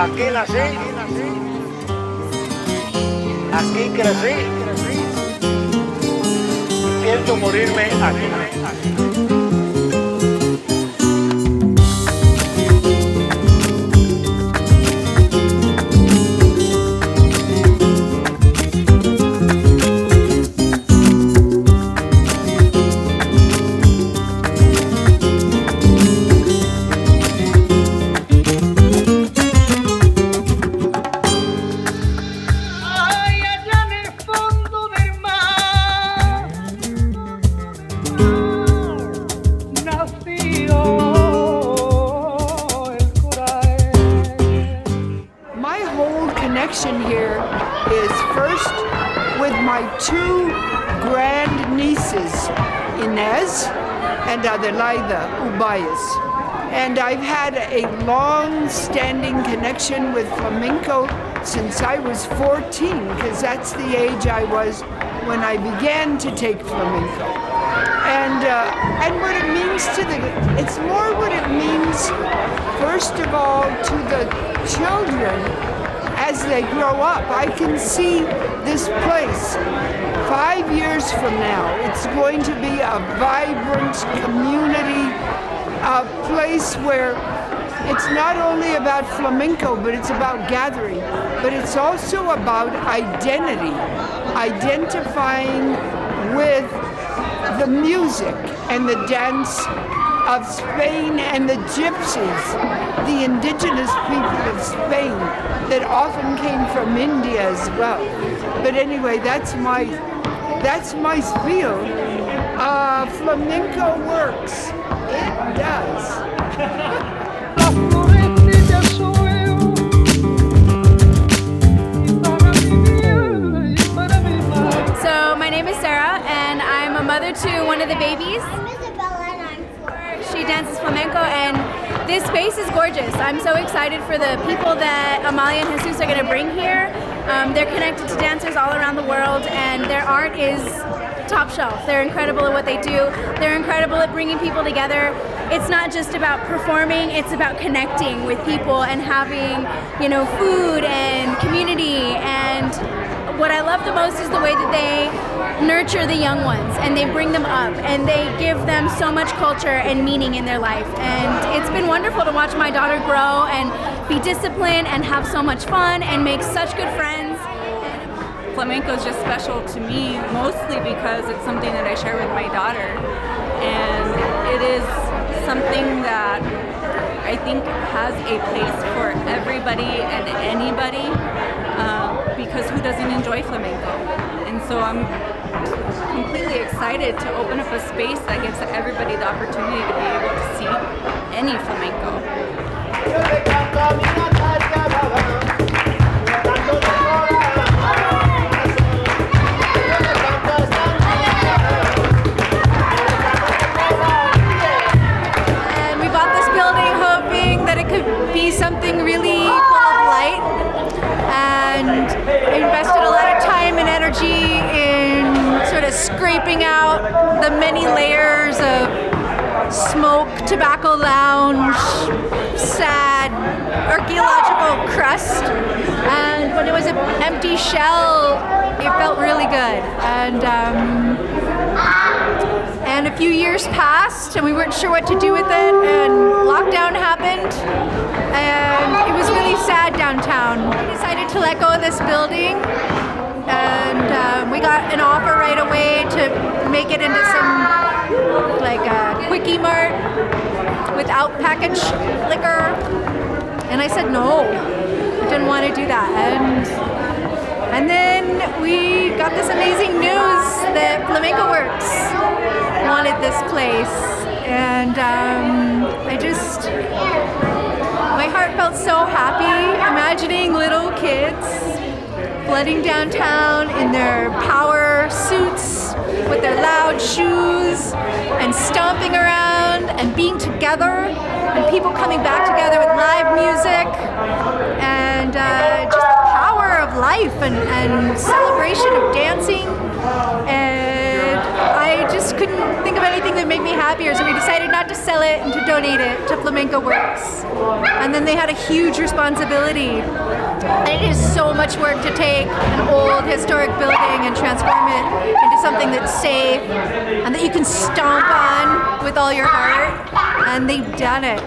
Aquí nací, aquí crecí, pienso morirme aquí. Here is first with my two grand nieces, Inez and Adelaida Ubayas. And I've had a long-standing connection with flamenco since I was 14, because that's the age I was when I began to take flamenco. And what it means it's more what it means, first of all, to the children as they grow up. I can see this place 5 years from now. It's going to be a vibrant community, a place where it's not only about flamenco, but it's about gathering, but it's also about identity, identifying with the music and the dance of Spain and the gypsies, the indigenous people of Spain that often came from India as well. But anyway, that's my spiel. Flamenco works. It does. So my name is Sarah, and I'm a mother to one of the babies. She dances flamenco, and this space is gorgeous. I'm so excited for the people that Amalia and Jesus are going to bring here. They're connected to dancers all around the world, and their art is top shelf. They're incredible at what they do. They're incredible at bringing people together. It's not just about performing, it's about connecting with people and having, food and community. And what I love the most is the way that they nurture the young ones, and they bring them up, and they give them so much culture and meaning in their life. And it's been wonderful to watch my daughter grow and be disciplined and have so much fun and make such good friends. Flamenco is just special to me, mostly because it's something that I share with my daughter, and it is something that I think has a place for everybody and anybody, because who doesn't enjoy flamenco? And so I'm completely excited to open up a space that gives everybody the opportunity to be able to see any flamenco. And we bought this building hoping that it could be something really full of light, and invested a lot of time and energy in sort of scraping out the many layers of smoke, tobacco lounge, sad, archaeological crust. And when it was an empty shell, it felt really good. And a few years passed, and we weren't sure what to do with it, and lockdown happened, and it was really sad downtown. We decided to let go of this building, and we got an offer right away to make it into some, like a quickie mart without packaged liquor, and I said no, I didn't want to do that. And then we got this amazing news that Flamenco Works wanted this place, and my heart felt so happy imagining little kids flooding downtown in their power suits with their loud shoes and stomping around and being together, and people coming back together with live music, and just the power of life and celebration of dancing. And I I just couldn't think of anything that made me happier, so we decided not to sell it and to donate it to Flamenco Works. And then they had a huge responsibility. And it is so much work to take an old historic building and transform it into something that's safe and that you can stomp on with all your heart. And they've done it.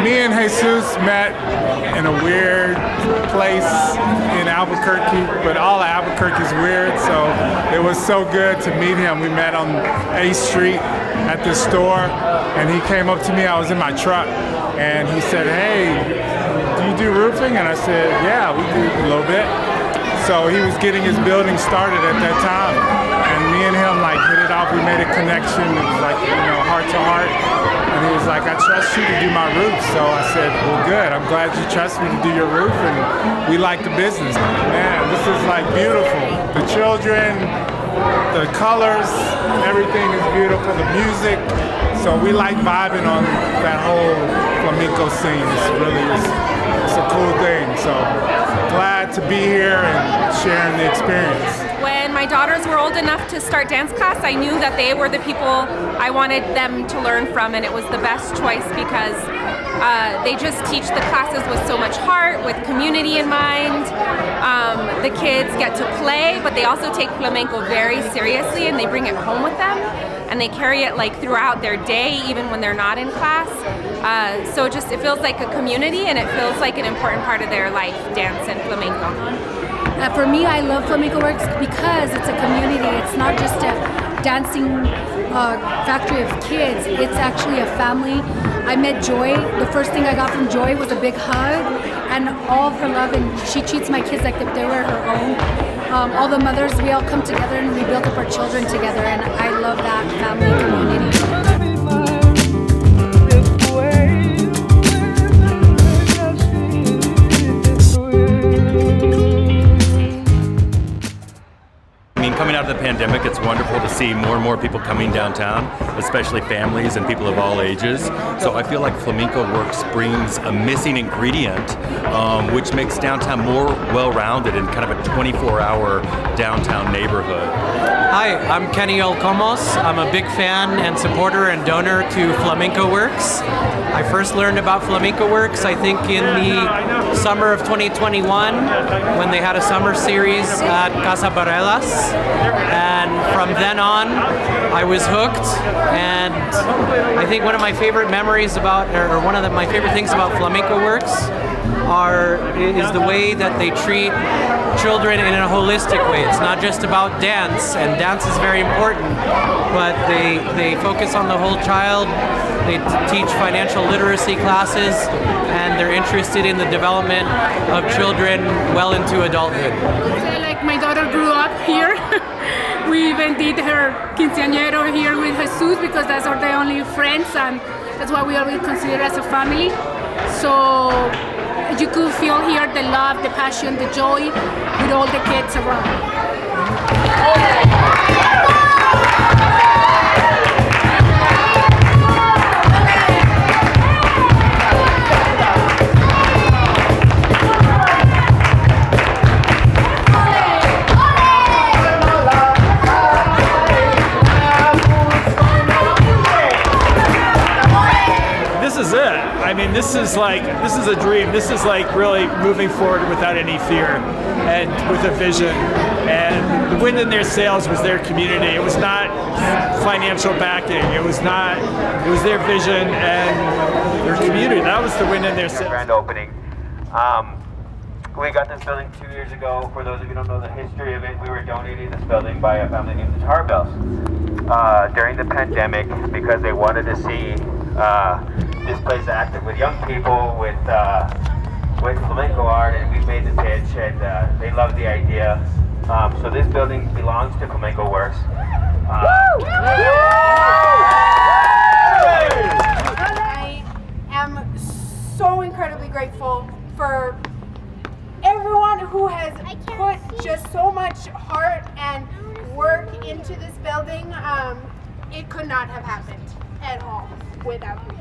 Me and Jesus met in a weird place in Albuquerque, but all of Albuquerque is weird, so it was so good to meet him. We met on 8th Street at the store, and he came up to me. I was in my truck, and he said, "Hey, do you do roofing?" And I said, "Yeah, we do a little bit." So he was getting his building started at that time, and me and him like hit it off. We made a connection. It was like, heart to heart. And he was like, "I trust you to do my roof." So I said, "Well, good. I'm glad you trust me to do your roof." And we like the business. Man, this is like beautiful. The children, the colors, everything is beautiful. The music. So we like vibing on that whole flamenco scene. It's a cool thing. So glad to be here and sharing the experience. When my daughters were old enough to start dance class, I knew that they were the people I wanted them to learn from, and it was the best choice because they just teach the classes with so much heart, with community in mind. The kids get to play, but they also take flamenco very seriously, and they bring it home with them, and they carry it like throughout their day, even when they're not in class. So it feels like a community, and it feels like an important part of their life, dance and flamenco. For me, I love Flamenco Works because it's a community. It's not just a dancing factory of kids. It's actually a family. I met Joy. The first thing I got from Joy was a big hug and all of her love, and she treats my kids like if they were her own. All the mothers, we all come together and we build up our children together, and I love that family community. Coming out of the pandemic, it's wonderful to see more and more people coming downtown, especially families and people of all ages. So I feel like Flamenco Works brings a missing ingredient, which makes downtown more well-rounded and kind of a 24-hour downtown neighborhood. Hi, I'm Kenny Olcomos. I'm a big fan and supporter and donor to Flamenco Works. I first learned about Flamenco Works, I think, in the summer of 2021 when they had a summer series at Casa Barelas. And from then on, I was hooked. And I think one of my favorite memories my favorite things about Flamenco Works is the way that they treat children in a holistic way. It's not just about dance, and dance is very important, but they focus on the whole child. They teach financial literacy classes, and they're interested in the development of children well into adulthood. Like my daughter grew up here. We even did her quinceañero here with Jesus because that's our only friends, and that's what we always consider as a family. So you could feel here the love, the passion, the joy with all the kids around. I mean, this is a dream. This is like really moving forward without any fear and with a vision. And the wind in their sails was their community. It was not financial backing. It was their vision and their community. That was the wind in their sails. Grand opening. We got this building 2 years ago. For those of you who don't know the history of it, we were donated this building by a family named the Tarbells during the pandemic because they wanted to see this place active with young people, with flamenco art, and we made the pitch, and they loved the idea. So this building belongs to Flamenco Works. I am so incredibly grateful for has put just so much heart and work into this building. It could not have happened at all without you.